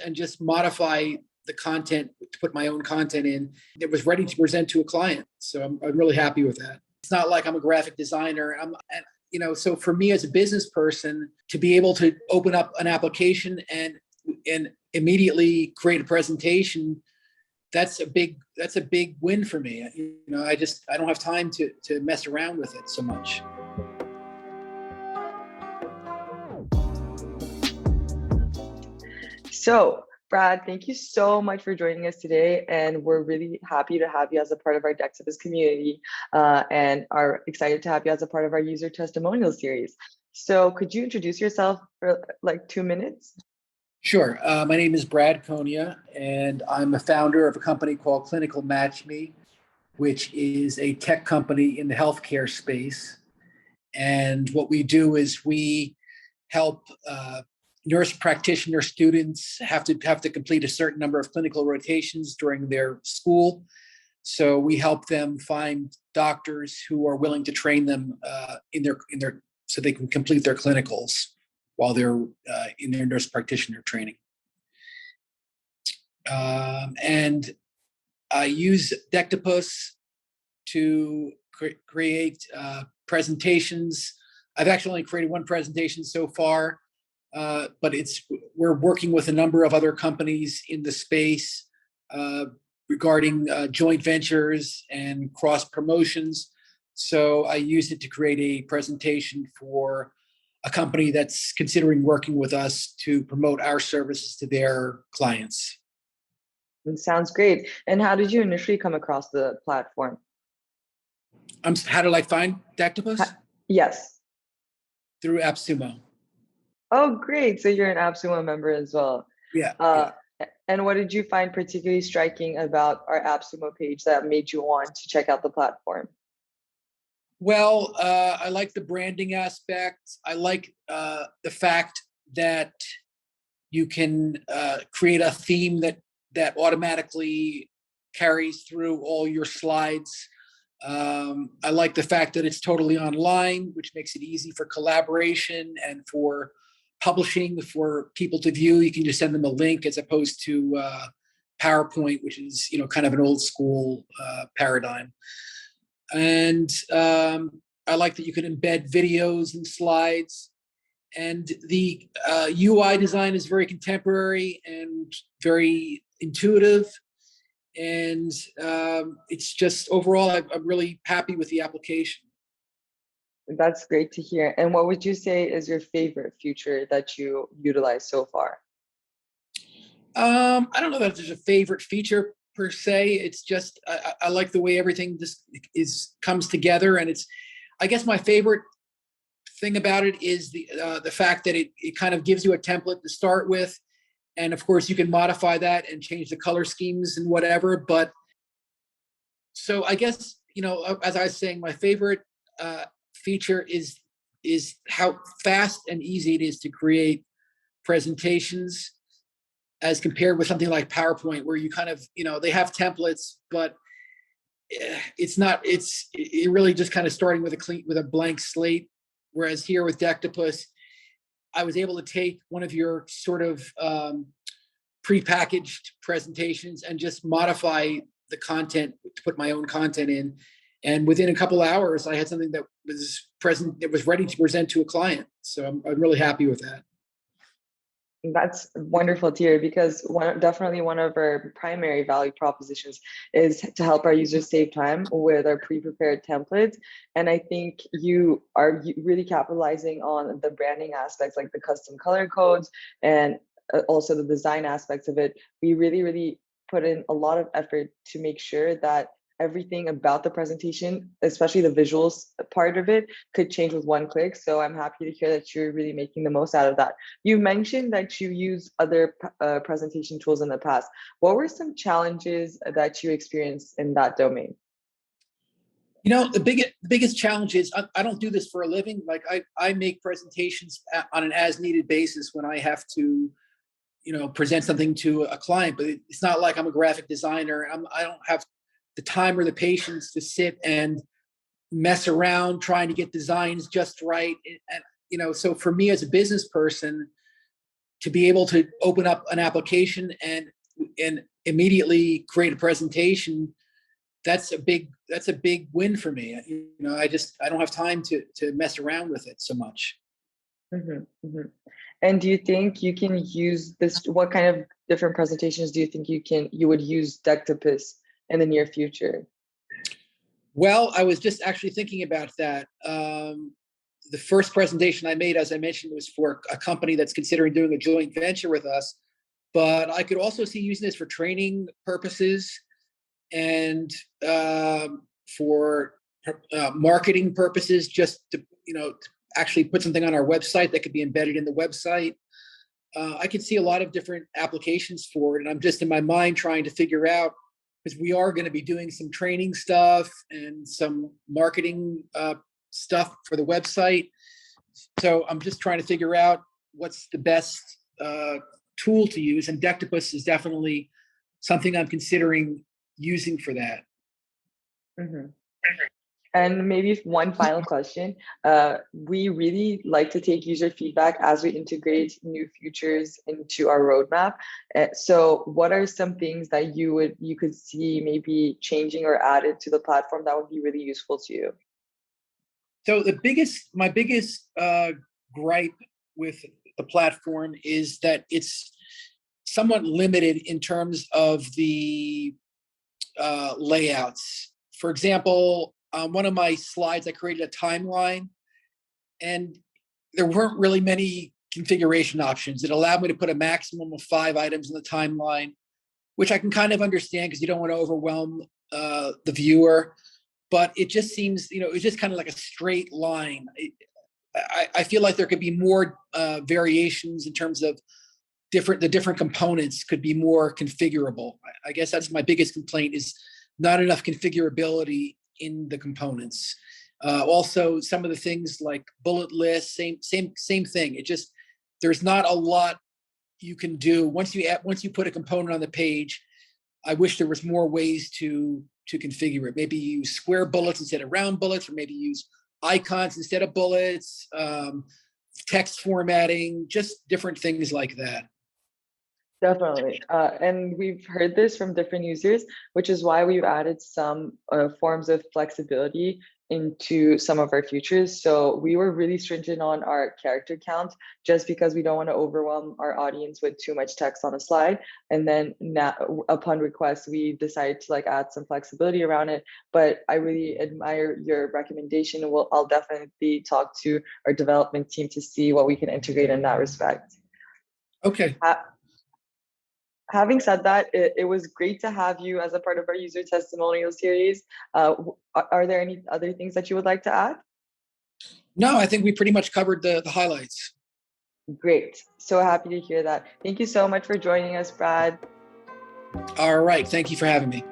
and just modify the content to put my own content in. It was ready to present to a client. So I'm really happy with that. It's not like I'm a graphic designer. So for me as a business person, to be able to open up an application and immediately create a presentation, that's a big win for me. I don't have time to mess around with it so much. So, Brad, thank you so much for joining us today. And we're really happy to have you as a part of our Decktopus community and are excited to have you as a part of our user testimonial series. So could you introduce yourself for like 2 minutes? Sure. My name is Brad Konya, and I'm a founder of a company called Clinical Match Me, which is a tech company in the healthcare space. And what we do is we help nurse practitioner students have to complete a certain number of clinical rotations during their school. So we help them find doctors who are willing to train them in their so they can complete their clinicals while they're in their nurse practitioner training. And I use Decktopus to create presentations. I've actually only created one presentation so far, but we're working with a number of other companies in the space regarding joint ventures and cross promotions. So I used it to create a presentation for a company that's considering working with us to promote our services to their clients. It sounds great. And how did you initially come across the platform? How did I find Decktopus? Yes. Through AppSumo. Oh, great. So you're an AppSumo member as well. Yeah. And what did you find particularly striking about our AppSumo page that made you want to check out the platform? Well, I like the branding aspect. I like the fact that you can create a theme that automatically carries through all your slides. I like the fact that it's totally online, which makes it easy for collaboration and for publishing for people to view. You can just send them a link as opposed to PowerPoint, which is kind of an old school paradigm. And I like that you can embed videos and slides. And the UI design is very contemporary and very intuitive. And it's just overall, I'm really happy with the application. That's great to hear. And what would you say is your favorite feature that you utilize so far? I don't know that there's a favorite feature per se. It's just I like the way everything just comes together, and I guess my favorite thing about it is the fact that it kind of gives you a template to start with, and of course you can modify that and change the color schemes and whatever. But so I guess as I was saying, my favorite feature is how fast and easy it is to create presentations as compared with something like PowerPoint, where you kind of, they have templates, but it really just kind of starting with a blank slate. Whereas here with Decktopus, I was able to take one of your sort of prepackaged presentations and just modify the content to put my own content in. And within a couple of hours, I had something that was ready to present to a client. So I'm really happy with that. That's wonderful to hear, because definitely one of our primary value propositions is to help our users save time with our pre-prepared templates. And I think you are really capitalizing on the branding aspects, like the custom color codes and also the design aspects of it. We really, really put in a lot of effort to make sure that everything about the presentation, especially the visuals part of it, could change with one click. So I'm happy to hear that you're really making the most out of that. You mentioned that you use other presentation tools in the past. What were some challenges that you experienced in that domain? The biggest challenge is I don't do this for a living. Like I make presentations on an as needed basis when I have to present something to a client, but it's not like I'm a graphic designer. I don't have the time or the patience to sit and mess around trying to get designs just right. And so for me as a business person, to be able to open up an application and immediately create a presentation, that's a big win for me. You know, I don't have time to mess around with it so much. And do you think you can use this? What kind of different presentations do you think you would use Decktopus in the near future? Well, I was just actually thinking about that. The first presentation I made, as I mentioned, was for a company that's considering doing a joint venture with us. But I could also see using this for training purposes and for marketing purposes, just to, you know, to actually put something on our website that could be embedded in the website. I could see a lot of different applications for it, and I'm just in my mind trying to figure out, because we are going to be doing some training stuff and some marketing stuff for the website. So I'm just trying to figure out what's the best tool to use, and Decktopus is definitely something I'm considering using for that. And maybe one final question. We really like to take user feedback as we integrate new features into our roadmap. So what are some things that you could see maybe changing or added to the platform that would be really useful to you? So my biggest gripe with the platform is that it's somewhat limited in terms of the layouts. For example, on one of my slides, I created a timeline, and there weren't really many configuration options. It allowed me to put a maximum of 5 items in the timeline, which I can kind of understand because you don't want to overwhelm the viewer. But it just seems, you know, it's just kind of like a straight line. I feel like there could be more variations in terms of the different components could be more configurable. I guess that's my biggest complaint, is not enough configurability in the components. Also, some of the things like bullet lists, same thing. It just, there's not a lot you can do once you put a component on the page. I wish there was more ways to configure it. Maybe use square bullets instead of round bullets, or maybe use icons instead of bullets, text formatting, just different things like that. Definitely. And we've heard this from different users, which is why we've added some forms of flexibility into some of our features. So we were really stringent on our character count, just because we don't want to overwhelm our audience with too much text on a slide. And then now, upon request, we decided to add some flexibility around it. But I really admire your recommendation. I'll definitely talk to our development team to see what we can integrate in that respect. Okay. Having said that, it was great to have you as a part of our user testimonial series. Are there any other things that you would like to add? No, I think we pretty much covered the highlights. Great. So happy to hear that. Thank you so much for joining us, Brad. All right. Thank you for having me.